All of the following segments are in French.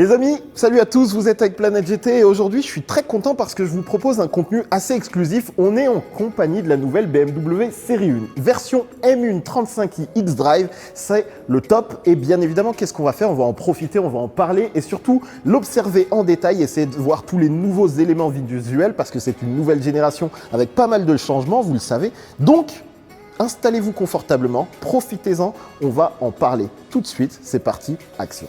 Les amis, salut à tous, vous êtes avec Planète GT et aujourd'hui je suis très content parce que je vous propose un contenu assez exclusif. On est en compagnie de la nouvelle BMW Série 1, version M1 35i X-Drive, c'est le top et bien évidemment qu'est-ce qu'on va faire? On va en profiter, on va en parler et surtout l'observer en détail, essayer de voir tous les nouveaux éléments visuels parce que c'est une nouvelle génération avec pas mal de changements, vous le savez. Donc, installez-vous confortablement, profitez-en, on va en parler tout de suite, c'est parti, action.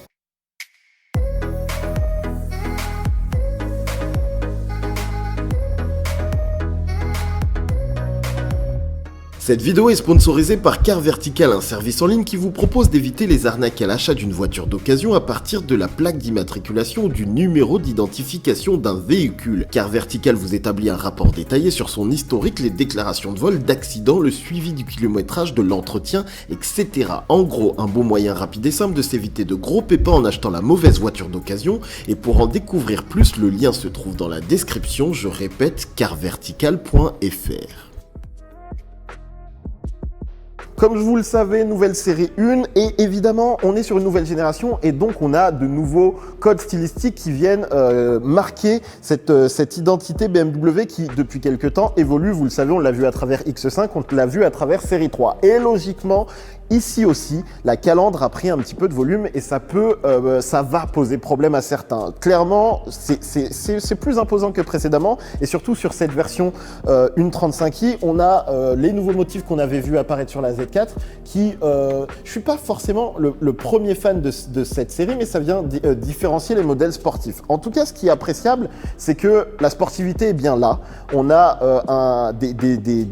Cette vidéo est sponsorisée par Car Vertical, un service en ligne qui vous propose d'éviter les arnaques à l'achat d'une voiture d'occasion à partir de la plaque d'immatriculation ou du numéro d'identification d'un véhicule. Car Vertical vous établit un rapport détaillé sur son historique, les déclarations de vol, d'accident, le suivi du kilométrage, de l'entretien, etc. En gros, un bon moyen rapide et simple de s'éviter de gros pépins en achetant la mauvaise voiture d'occasion. Et pour en découvrir plus, le lien se trouve dans la description, je répète, carvertical.fr. Comme vous le savez, nouvelle série 1 et évidemment on est sur une nouvelle génération et donc on a de nouveaux codes stylistiques qui viennent marquer cette identité BMW qui depuis quelques temps évolue. Vous le savez, on l'a vu à travers X5, on l'a vu à travers série 3 et logiquement ici aussi, la calandre a pris un petit peu de volume et ça va poser problème à certains. Clairement, c'est plus imposant que précédemment et surtout sur cette version 1.35i, on a les nouveaux motifs qu'on avait vus apparaître sur la Z4 qui, je suis pas forcément le premier fan de cette série, mais ça vient différencier les modèles sportifs. En tout cas, ce qui est appréciable, c'est que la sportivité est bien là. On a des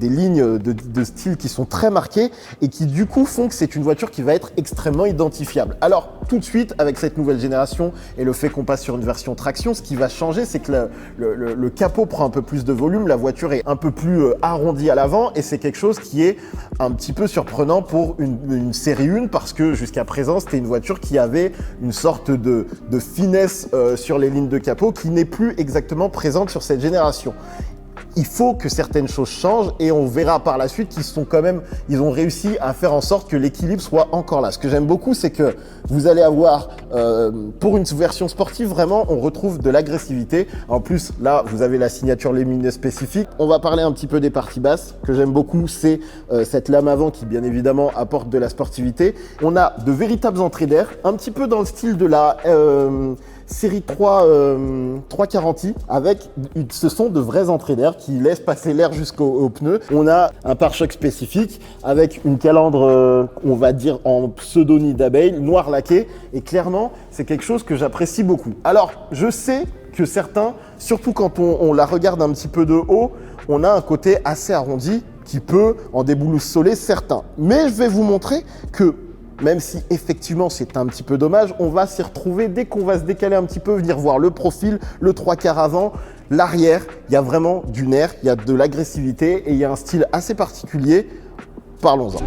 lignes de style qui sont très marquées et qui du coup font que c'est une voiture qui va être extrêmement identifiable. Alors tout de suite avec cette nouvelle génération et le fait qu'on passe sur une version traction, ce qui va changer c'est que le capot prend un peu plus de volume, la voiture est un peu plus arrondie à l'avant et c'est quelque chose qui est un petit peu surprenant pour une série 1 parce que jusqu'à présent c'était une voiture qui avait une sorte de finesse sur les lignes de capot qui n'est plus exactement présente sur cette génération. Il faut que certaines choses changent et on verra par la suite ils ont réussi à faire en sorte que l'équilibre soit encore là. Ce que j'aime beaucoup, c'est que vous allez avoir, pour une version sportive, vraiment, on retrouve de l'agressivité. En plus, là, vous avez la signature lumineuse spécifique. On va parler un petit peu des parties basses. Ce que j'aime beaucoup, c'est cette lame avant qui, bien évidemment, apporte de la sportivité. On a de véritables entrées d'air, un petit peu dans le style de la série 340i avec ce sont de vraies entrées d'air qui laissent passer l'air jusqu'aux pneus. On a un pare-choc spécifique avec une calandre, on va dire en pseudo nid d'abeille, noir laqué et clairement c'est quelque chose que j'apprécie beaucoup. Alors je sais que certains, surtout quand on la regarde un petit peu de haut, on a un côté assez arrondi qui peut en déboussoler certains. Mais je vais vous montrer que même si effectivement c'est un petit peu dommage, on va s'y retrouver dès qu'on va se décaler un petit peu, venir voir le profil, le 3/4 avant, l'arrière, il y a vraiment du nerf, il y a de l'agressivité et il y a un style assez particulier. Parlons-en.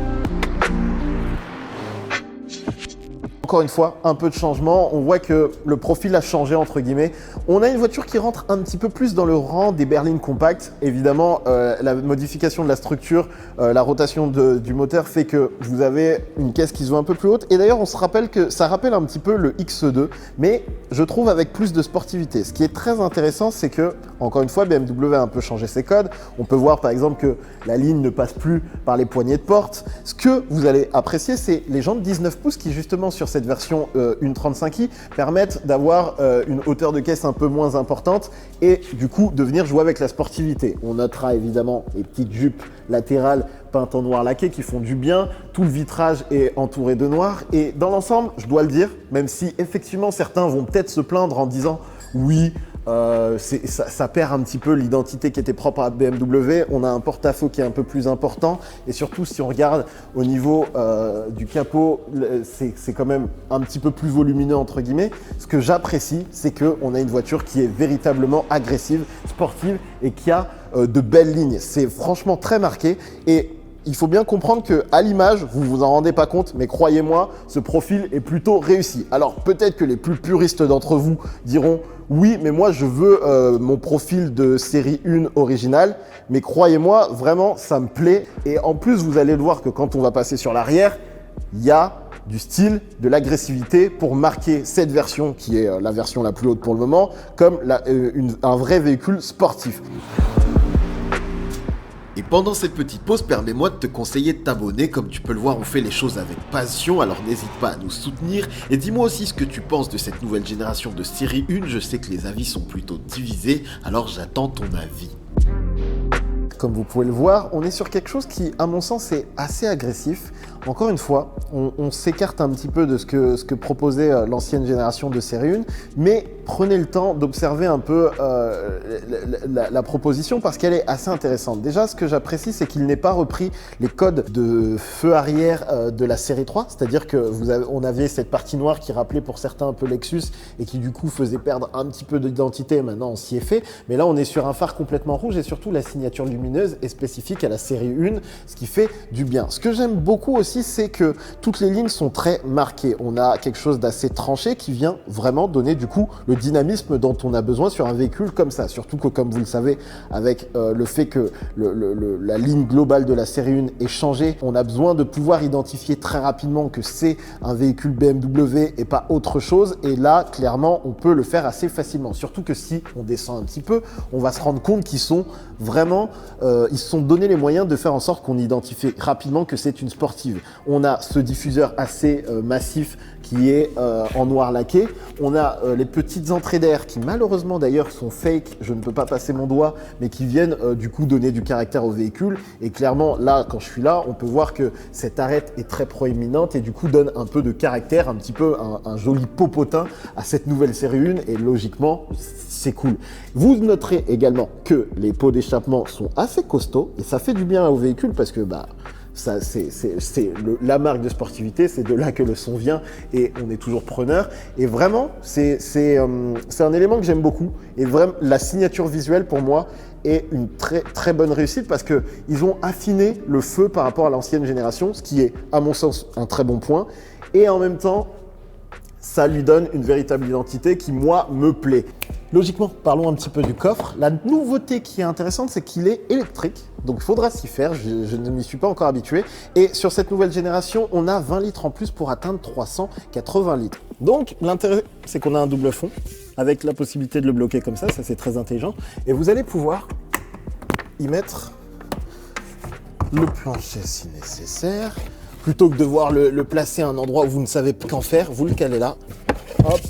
Encore une fois, un peu de changement. On voit que le profil a changé entre guillemets. On a une voiture qui rentre un petit peu plus dans le rang des berlines compactes. Évidemment, la modification de la structure, la rotation du moteur fait que vous avez une caisse qui se voit un peu plus haute. Et d'ailleurs, on se rappelle que ça rappelle un petit peu le X2, mais je trouve avec plus de sportivité. Ce qui est très intéressant, c'est que, encore une fois, BMW a un peu changé ses codes. On peut voir par exemple que la ligne ne passe plus par les poignées de porte. Ce que vous allez apprécier, c'est les jantes 19 pouces qui justement sur cette version 1.35i permettent d'avoir une hauteur de caisse un peu moins importante et du coup de venir jouer avec la sportivité. On notera évidemment les petites jupes latérales peintes en noir laqué qui font du bien. Tout le vitrage est entouré de noir et dans l'ensemble, je dois le dire, même si effectivement certains vont peut-être se plaindre en disant oui, ça perd un petit peu l'identité qui était propre à BMW. On a un porte-à-faux qui est un peu plus important et surtout si on regarde au niveau du capot, c'est quand même un petit peu plus volumineux entre guillemets. Ce que j'apprécie, c'est qu'on a une voiture qui est véritablement agressive, sportive et qui a de belles lignes. C'est franchement très marqué et il faut bien comprendre qu'à l'image, vous vous en rendez pas compte, mais croyez-moi, ce profil est plutôt réussi. Alors peut-être que les plus puristes d'entre vous diront oui, mais moi je veux mon profil de série 1 original, mais croyez-moi, vraiment ça me plaît. Et en plus, vous allez le voir que quand on va passer sur l'arrière, il y a du style, de l'agressivité pour marquer cette version, qui est la version la plus haute pour le moment, comme un vrai véhicule sportif. Et pendant cette petite pause, permets-moi de te conseiller de t'abonner. Comme tu peux le voir, on fait les choses avec passion, alors n'hésite pas à nous soutenir. Et dis-moi aussi ce que tu penses de cette nouvelle génération de série 1. Je sais que les avis sont plutôt divisés, alors j'attends ton avis. Comme vous pouvez le voir, on est sur quelque chose qui, à mon sens, est assez agressif. Encore une fois, on s'écarte un petit peu de ce que proposait l'ancienne génération de série 1, mais prenez le temps d'observer un peu la proposition parce qu'elle est assez intéressante. Déjà, ce que j'apprécie, c'est qu'il n'ait pas repris les codes de feu arrière de la série 3, c'est-à-dire qu'on avait cette partie noire qui rappelait pour certains un peu Lexus et qui du coup faisait perdre un petit peu d'identité. Maintenant, on s'y est fait, mais là, on est sur un phare complètement rouge et surtout la signature lumineuse est spécifique à la série 1, ce qui fait du bien. Ce que j'aime beaucoup aussi, c'est que toutes les lignes sont très marquées. On a quelque chose d'assez tranché qui vient vraiment donner du coup le dynamisme dont on a besoin sur un véhicule comme ça. Surtout que, comme vous le savez, avec le fait que la ligne globale de la série 1 est changée, on a besoin de pouvoir identifier très rapidement que c'est un véhicule BMW et pas autre chose. Et là, clairement, on peut le faire assez facilement. Surtout que si on descend un petit peu, on va se rendre compte qu'ils sont vraiment, ils se sont donné les moyens de faire en sorte qu'on identifie rapidement que c'est une sportive. On a ce diffuseur assez massif qui est en noir laqué. On a les petites entrées d'air qui malheureusement d'ailleurs sont fake, je ne peux pas passer mon doigt, mais qui viennent du coup donner du caractère au véhicule. Et clairement là, quand je suis là, on peut voir que cette arête est très proéminente et du coup donne un peu de caractère, un petit peu un joli popotin à cette nouvelle série 1 et logiquement c'est cool. Vous noterez également que les pots d'échappement sont assez costauds et ça fait du bien au véhicule parce que ça, c'est la marque de sportivité, c'est de là que le son vient et on est toujours preneur. Et vraiment, c'est un élément que j'aime beaucoup. Et vraiment, la signature visuelle pour moi est une très très bonne réussite parce qu'ils ont affiné le feu par rapport à l'ancienne génération, ce qui est à mon sens un très bon point. Et en même temps, ça lui donne une véritable identité qui, moi, me plaît. Logiquement, parlons un petit peu du coffre. La nouveauté qui est intéressante, c'est qu'il est électrique. Donc, il faudra s'y faire. Je ne m'y suis pas encore habitué. Et sur cette nouvelle génération, on a 20 litres en plus pour atteindre 380 litres. Donc, l'intérêt, c'est qu'on a un double fond avec la possibilité de le bloquer comme ça. Ça, c'est très intelligent. Et vous allez pouvoir y mettre le plancher si nécessaire. Plutôt que de devoir le placer à un endroit où vous ne savez qu'en faire, vous le calez là, hop,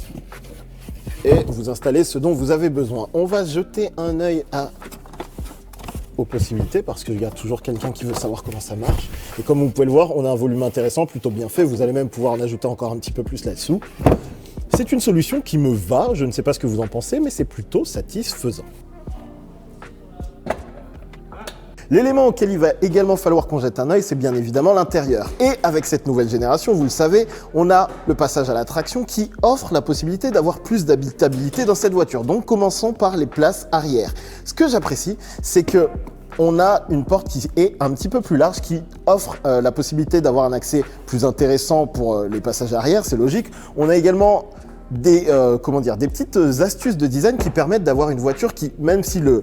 et vous installez ce dont vous avez besoin. On va jeter un œil aux possibilités, parce qu'il y a toujours quelqu'un qui veut savoir comment ça marche. Et comme vous pouvez le voir, on a un volume intéressant, plutôt bien fait. Vous allez même pouvoir en ajouter encore un petit peu plus là-dessous. C'est une solution qui me va, je ne sais pas ce que vous en pensez, mais c'est plutôt satisfaisant. L'élément auquel il va également falloir qu'on jette un œil, c'est bien évidemment l'intérieur. Et avec cette nouvelle génération, vous le savez, on a le passage à la traction qui offre la possibilité d'avoir plus d'habitabilité dans cette voiture. Donc commençons par les places arrière. Ce que j'apprécie, c'est que on a une porte qui est un petit peu plus large, qui offre la possibilité d'avoir un accès plus intéressant pour les passages arrière, c'est logique. On a également des petites astuces de design qui permettent d'avoir une voiture qui, même si le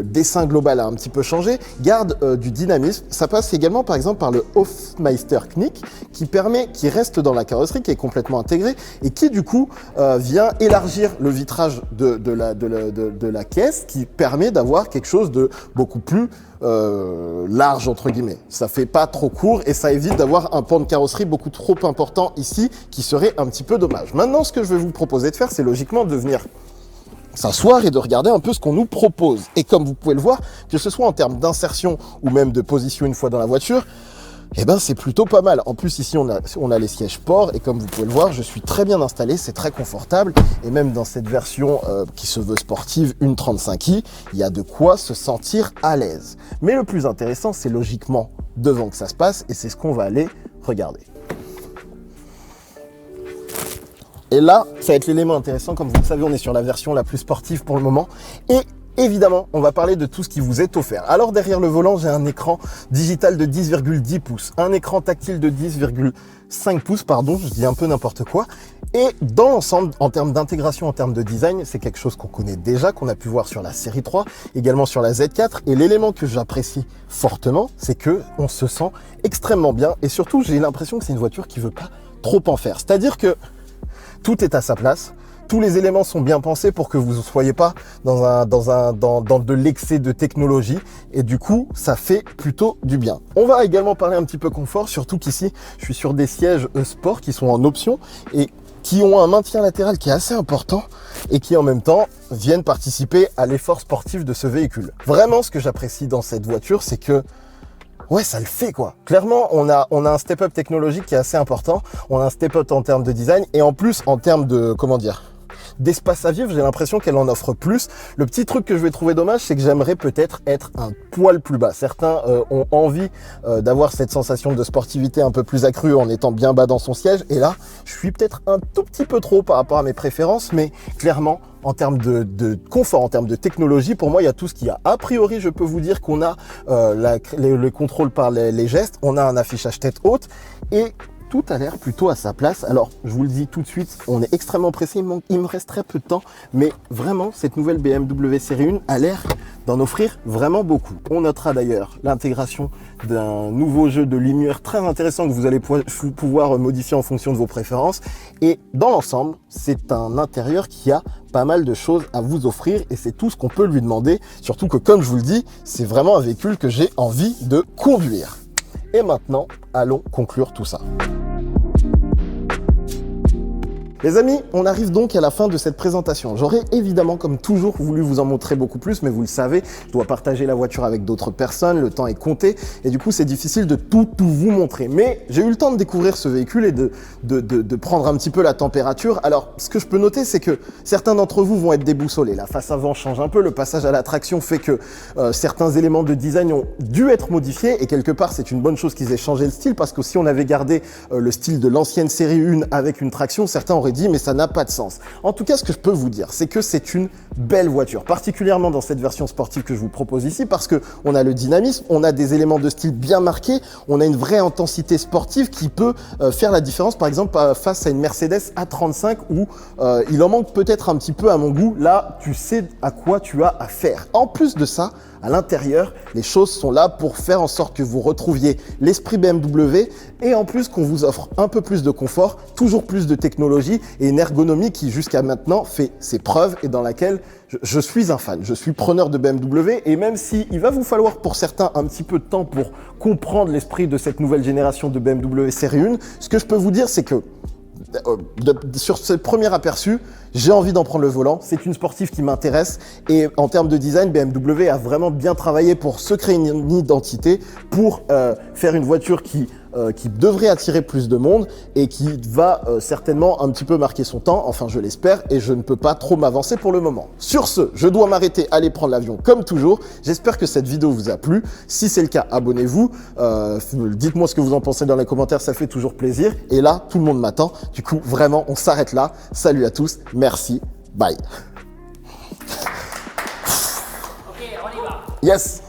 dessin global a un petit peu changé, garde du dynamisme. Ça passe également par exemple par le Hofmeister Knick qui reste dans la carrosserie, qui est complètement intégré et qui du coup vient élargir le vitrage de la caisse, qui permet d'avoir quelque chose de beaucoup plus large entre guillemets. Ça fait pas trop court et ça évite d'avoir un pan de carrosserie beaucoup trop important ici qui serait un petit peu dommage. Maintenant, ce que je vais vous proposer de faire, c'est logiquement de venir s'asseoir et de regarder un peu ce qu'on nous propose. Et comme vous pouvez le voir, que ce soit en termes d'insertion ou même de position une fois dans la voiture, eh ben c'est plutôt pas mal. En plus ici on a les sièges port et comme vous pouvez le voir, je suis très bien installé, c'est très confortable et même dans cette version qui se veut sportive, une 35i, il y a de quoi se sentir à l'aise. Mais le plus intéressant, c'est logiquement devant que ça se passe et c'est ce qu'on va aller regarder. Et là, ça va être l'élément intéressant, comme vous le savez, on est sur la version la plus sportive pour le moment et évidemment, on va parler de tout ce qui vous est offert. Alors derrière le volant, j'ai un écran digital de 10,10 pouces, un écran tactile de 10,5 pouces, pardon, je dis un peu n'importe quoi. Et dans l'ensemble, en termes d'intégration, en termes de design, c'est quelque chose qu'on connaît déjà, qu'on a pu voir sur la série 3, également sur la Z4. Et l'élément que j'apprécie fortement, c'est que on se sent extrêmement bien. Et surtout, j'ai l'impression que c'est une voiture qui veut pas trop en faire. C'est-à-dire que tout est à sa place. Tous les éléments sont bien pensés pour que vous ne soyez pas dans de l'excès de technologie. Et du coup, ça fait plutôt du bien. On va également parler un petit peu confort, surtout qu'ici, je suis sur des sièges sport qui sont en option et qui ont un maintien latéral qui est assez important et qui en même temps viennent participer à l'effort sportif de ce véhicule. Vraiment, ce que j'apprécie dans cette voiture, c'est que ouais, ça le fait quoi. Clairement, on a un step-up technologique qui est assez important. On a un step-up en termes de design et en plus en termes de, comment dire, d'espace à vivre, j'ai l'impression qu'elle en offre plus. Le petit truc que je vais trouver dommage, c'est que j'aimerais peut-être être un poil plus bas. Certains ont envie d'avoir cette sensation de sportivité un peu plus accrue en étant bien bas dans son siège. Et là, je suis peut-être un tout petit peu trop par rapport à mes préférences, mais clairement, en termes de confort, en termes de technologie, pour moi, il y a tout ce qu'il y a. A priori, je peux vous dire qu'on a le contrôle par les gestes, on a un affichage tête haute et tout a l'air plutôt à sa place. Alors, je vous le dis tout de suite, on est extrêmement pressé, il me reste très peu de temps, mais vraiment, cette nouvelle BMW série 1 a l'air d'en offrir vraiment beaucoup. On notera d'ailleurs l'intégration d'un nouveau jeu de lumière très intéressant que vous allez pouvoir modifier en fonction de vos préférences. Et dans l'ensemble, c'est un intérieur qui a pas mal de choses à vous offrir et c'est tout ce qu'on peut lui demander. Surtout que, comme je vous le dis, c'est vraiment un véhicule que j'ai envie de conduire. Et maintenant, allons conclure tout ça. Les amis, on arrive donc à la fin de cette présentation. J'aurais évidemment, comme toujours, voulu vous en montrer beaucoup plus, mais vous le savez, je dois partager la voiture avec d'autres personnes, le temps est compté, et du coup, c'est difficile de tout vous montrer. Mais j'ai eu le temps de découvrir ce véhicule et de prendre un petit peu la température. Alors, ce que je peux noter, c'est que certains d'entre vous vont être déboussolés. La face avant change un peu, le passage à la traction fait que certains éléments de design ont dû être modifiés, et quelque part, c'est une bonne chose qu'ils aient changé le style, parce que si on avait gardé le style de l'ancienne série 1 avec une traction, certains auraient dit mais ça n'a pas de sens. En tout cas, ce que je peux vous dire, c'est que c'est une belle voiture, particulièrement dans cette version sportive que je vous propose ici, parce que on a le dynamisme, on a des éléments de style bien marqués, on a une vraie intensité sportive qui peut faire la différence, par exemple, face à une Mercedes A35 où il en manque peut-être un petit peu à mon goût. Là, tu sais à quoi tu as affaire. En plus de ça, à l'intérieur, les choses sont là pour faire en sorte que vous retrouviez l'esprit BMW et en plus qu'on vous offre un peu plus de confort, toujours plus de technologie et une ergonomie qui jusqu'à maintenant fait ses preuves et dans laquelle je suis un fan. Je suis preneur de BMW et même si il va vous falloir pour certains un petit peu de temps pour comprendre l'esprit de cette nouvelle génération de BMW série 1, ce que je peux vous dire, c'est que sur ce premier aperçu, j'ai envie d'en prendre le volant. C'est une sportive qui m'intéresse et en termes de design, BMW a vraiment bien travaillé pour se créer une identité, pour faire une voiture qui devrait attirer plus de monde et qui va certainement un petit peu marquer son temps, enfin je l'espère, et je ne peux pas trop m'avancer pour le moment. Sur ce, je dois m'arrêter, aller prendre l'avion comme toujours. J'espère que cette vidéo vous a plu. Si c'est le cas, abonnez-vous. Dites-moi ce que vous en pensez dans les commentaires, ça fait toujours plaisir. Et là, tout le monde m'attend. Du coup, vraiment, on s'arrête là. Salut à tous, merci, bye. Ok, on y va. Yes.